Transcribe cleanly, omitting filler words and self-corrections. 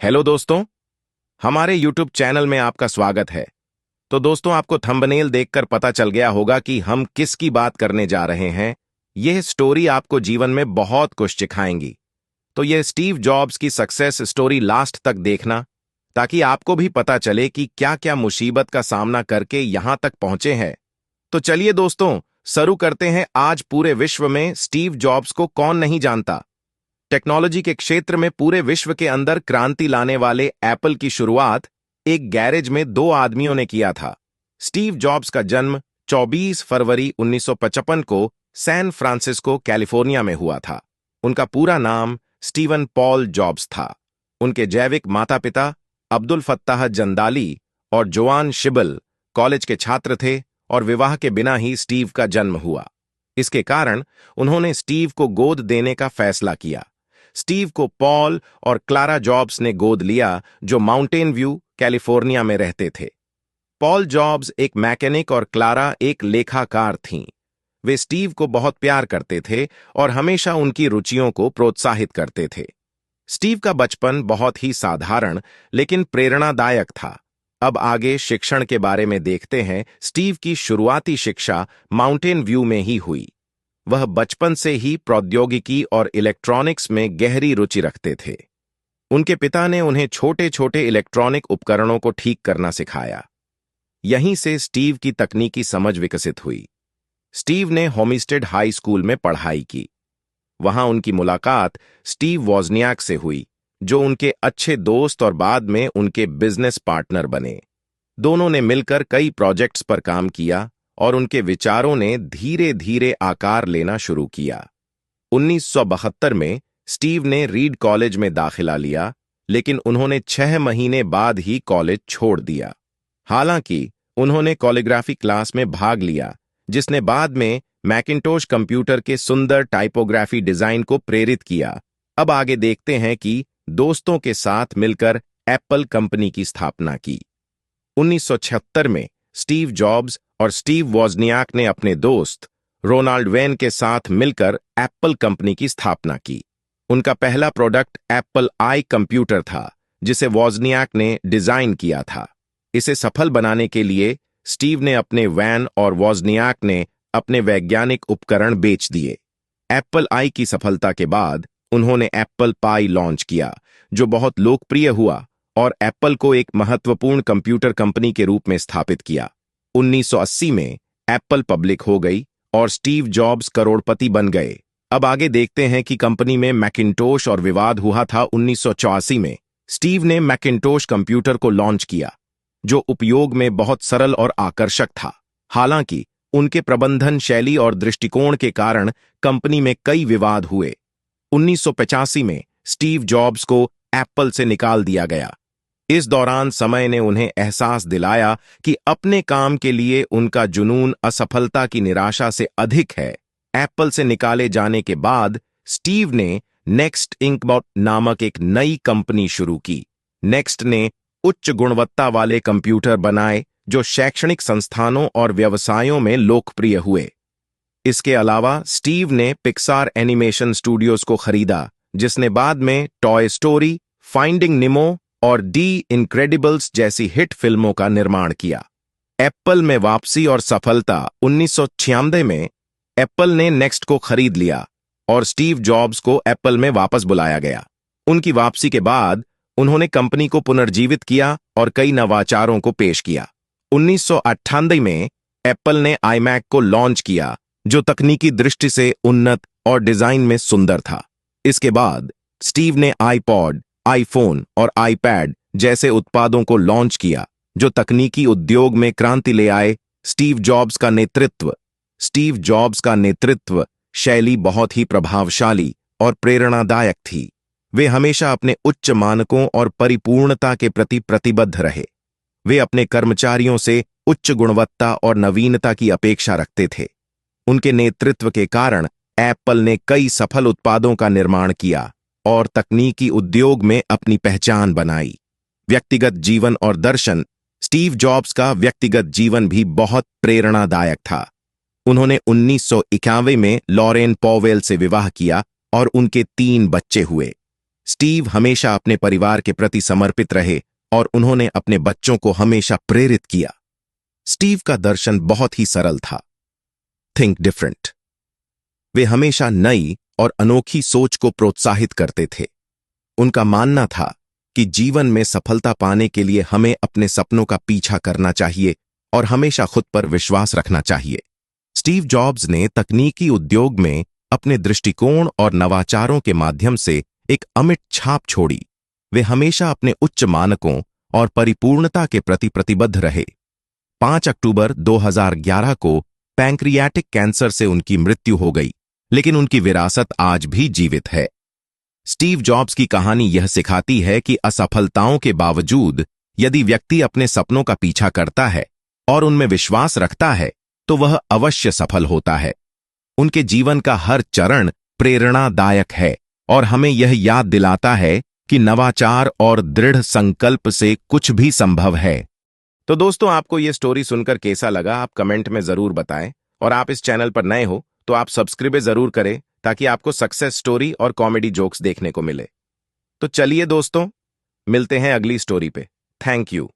Hello दोस्तों, हमारे YouTube channel में आपका स्वागत है। तो दोस्तों, आपको थंबनेल देखकर पता चल गया होगा कि हम किसकी बात करने जा रहे हैं। यह स्टोरी आपको जीवन में बहुत कुछ सिखाएंगी। तो यह स्टीव जॉब्स की सक्सेस स्टोरी लास्ट तक देखना, ताकि आपको भी पता चले कि क्या-क्या मुसीबत का सामना करके यहां तक पहुंचे हैं। तो चलिए दोस्तों, शुरू करते हैं। आज पूरे विश्व में स्टीव जॉब्स को कौन नहीं जानता। टेक्नोलॉजी के क्षेत्र में पूरे विश्व के अंदर क्रांति लाने वाले एप्पल की शुरुआत एक गैरेज में दो आदमियों ने किया था। स्टीव जॉब्स का जन्म 24 फरवरी 1955 को सैन फ्रांसिस्को, कैलिफोर्निया में हुआ था। उनका पूरा नाम स्टीवन पॉल जॉब्स था। उनके जैविक माता-पिता अब्दुल फत्ताह जंदाली और जोआन शिबल कॉलेज के छात्र थे और विवाह के बिना ही स्टीव का जन्म हुआ। इसके कारण उन्होंने स्टीव को गोद देने का फैसला किया। स्टीव को पॉल और क्लारा जॉब्स ने गोद लिया, जो माउंटेन व्यू, कैलिफोर्निया में रहते थे। पॉल जॉब्स एक मैकेनिक और क्लारा एक लेखाकार थीं। वे स्टीव को बहुत प्यार करते थे और हमेशा उनकी रुचियों को प्रोत्साहित करते थे। स्टीव का बचपन बहुत ही साधारण लेकिन प्रेरणादायक था। अब आगे शिक्षण के बारे में देखते हैं। स्टीव की शुरुआती शिक्षा माउंटेन व्यू में ही हुई। वह बचपन से ही प्रौद्योगिकी और इलेक्ट्रॉनिक्स में गहरी रुचि रखते थे। उनके पिता ने उन्हें छोटे-छोटे इलेक्ट्रॉनिक उपकरणों को ठीक करना सिखाया। यहीं से स्टीव की तकनीकी समझ विकसित हुई। स्टीव ने होमिस्टेड हाई स्कूल में पढ़ाई की। वहां उनकी मुलाकात स्टीव वॉज़नियाक से हुई, जो उनके अच्छे दोस्त और बाद में उनके बिजनेस पार्टनर बने। दोनों ने मिलकर कई प्रोजेक्ट्स पर काम किया और उनके विचारों ने धीरे-धीरे आकार लेना शुरू किया। 1972 में स्टीव ने रीड कॉलेज में दाखिला लिया, लेकिन उन्होंने 6 महीने बाद ही कॉलेज छोड़ दिया। हालांकि उन्होंने कॉलिग्राफी क्लास में भाग लिया, जिसने बाद में मैकिन्टोश कंप्यूटर के सुंदर टाइपोग्राफी डिजाइन को प्रेरित किया। अब आगे देखते हैं कि दोस्तों के साथ मिलकर एप्पल कंपनी की स्थापना की। 1976 में स्टीव जॉब्स और स्टीव वॉज़नियाक ने अपने दोस्त रोनाल्ड वेन के साथ मिलकर एप्पल कंपनी की स्थापना की। उनका पहला प्रोडक्ट एप्पल आई कंप्यूटर था, जिसे वॉज़नियाक ने डिजाइन किया था। इसे सफल बनाने के लिए स्टीव ने अपने वैन और वॉज़नियाक ने अपने वैज्ञानिक उपकरण बेच दिए। एप्पल आई की सफलता के बाद उन्होंने एप्पल पाई लॉन्च किया, जो बहुत लोकप्रिय हुआ और एप्पल को एक महत्वपूर्ण कंप्यूटर कंपनी के रूप में स्थापित किया। 1980 में एप्पल पब्लिक हो गई और स्टीव जॉब्स करोड़पति बन गए। अब आगे देखते हैं कि कंपनी में मैकिन्टोश और विवाद हुआ था। 1984 में स्टीव ने मैकिन्टोश कंप्यूटर को लॉन्च किया, जो उपयोग में बहुत सरल और आकर्षक था। हालांकि उनके प्रबंधन शैली और दृष्टिकोण के कारण कंपनी में कई विवाद हुए। 1985 में स्टीव जॉब्स को एप्पल से निकाल दिया गया। इस दौरान समय ने उन्हें एहसास दिलाया कि अपने काम के लिए उनका जुनून असफलता की निराशा से अधिक है। एप्पल से निकाले जाने के बाद स्टीव ने नेक्स्ट इंकबॉट नामक एक नई कंपनी शुरू की। नेक्स्ट ने उच्च गुणवत्ता वाले कंप्यूटर बनाए, जो शैक्षणिक संस्थानों और व्यवसायों में लोकप्रिय हुए। इसके अलावा स्टीव ने पिक्सार एनिमेशन स्टूडियोज को खरीदा, जिसने बाद में टॉय स्टोरी, फाइंडिंग निमो और डी इनक्रेडिबल्स जैसी हिट फिल्मों का निर्माण किया। एप्पल में वापसी और सफलता। 1996 में एप्पल ने नेक्स्ट को खरीद लिया और स्टीव जॉब्स को एप्पल में वापस बुलाया गया। उनकी वापसी के बाद उन्होंने कंपनी को पुनर्जीवित किया और कई नवाचारों को पेश किया। 1998 में एप्पल ने आईमैक को लॉन्च किया, जो तकनीकी दृष्टि से उन्नत और डिजाइन में सुंदर था। इसके बाद स्टीव ने आईपॉड, आईफोन और आईपैड जैसे उत्पादों को लॉन्च किया, जो तकनीकी उद्योग में क्रांति ले आए। स्टीव जॉब्स का नेतृत्व शैली बहुत ही प्रभावशाली और प्रेरणादायक थी। वे हमेशा अपने उच्च मानकों और परिपूर्णता के प्रति प्रतिबद्ध रहे। वे अपने कर्मचारियों से उच्च गुणवत्ता और नवीनता की अपेक्षा रखते थे। उनके नेतृत्व के कारण एप्पल ने कई सफल उत्पादों का निर्माण किया और तकनीकी उद्योग में अपनी पहचान बनाई। व्यक्तिगत जीवन और दर्शन। स्टीव जॉब्स का व्यक्तिगत जीवन भी बहुत प्रेरणादायक था। उन्होंने 1991 में लॉरेन पॉवेल से विवाह किया और उनके 3 बच्चे हुए। स्टीव हमेशा अपने परिवार के प्रति समर्पित रहे और उन्होंने अपने बच्चों को हमेशा प्रेरित किया। स्टीव का दर्शन बहुत ही सरल था, थिंक डिफरेंट। वे हमेशा नई और अनोखी सोच को प्रोत्साहित करते थे। उनका मानना था कि जीवन में सफलता पाने के लिए हमें अपने सपनों का पीछा करना चाहिए और हमेशा खुद पर विश्वास रखना चाहिए। स्टीव जॉब्स ने तकनीकी उद्योग में अपने दृष्टिकोण और नवाचारों के माध्यम से एक अमिट छाप छोड़ी। वे हमेशा अपने उच्च मानकों और परिपूर्णता के प्रति प्रतिबद्ध रहे। 5 अक्टूबर 2011 को पैंक्रियाटिक कैंसर से उनकी मृत्यु हो गई, लेकिन उनकी विरासत आज भी जीवित है। स्टीव जॉब्स की कहानी यह सिखाती है कि असफलताओं के बावजूद यदि व्यक्ति अपने सपनों का पीछा करता है और उनमें विश्वास रखता है तो वह अवश्य सफल होता है। उनके जीवन का हर चरण प्रेरणादायक है और हमें यह याद दिलाता है कि नवाचार और दृढ़ संकल्प से कुछ भी संभव है। तो दोस्तों, आपको यह स्टोरी सुनकर कैसा लगा आप कमेंट में जरूर बताएं, और आप इस चैनल पर नए हो तो आप सब्सक्राइब जरूर करें ताकि आपको सक्सेस स्टोरी और कॉमेडी जोक्स देखने को मिले। तो चलिए दोस्तों, मिलते हैं अगली स्टोरी पे। Thank you.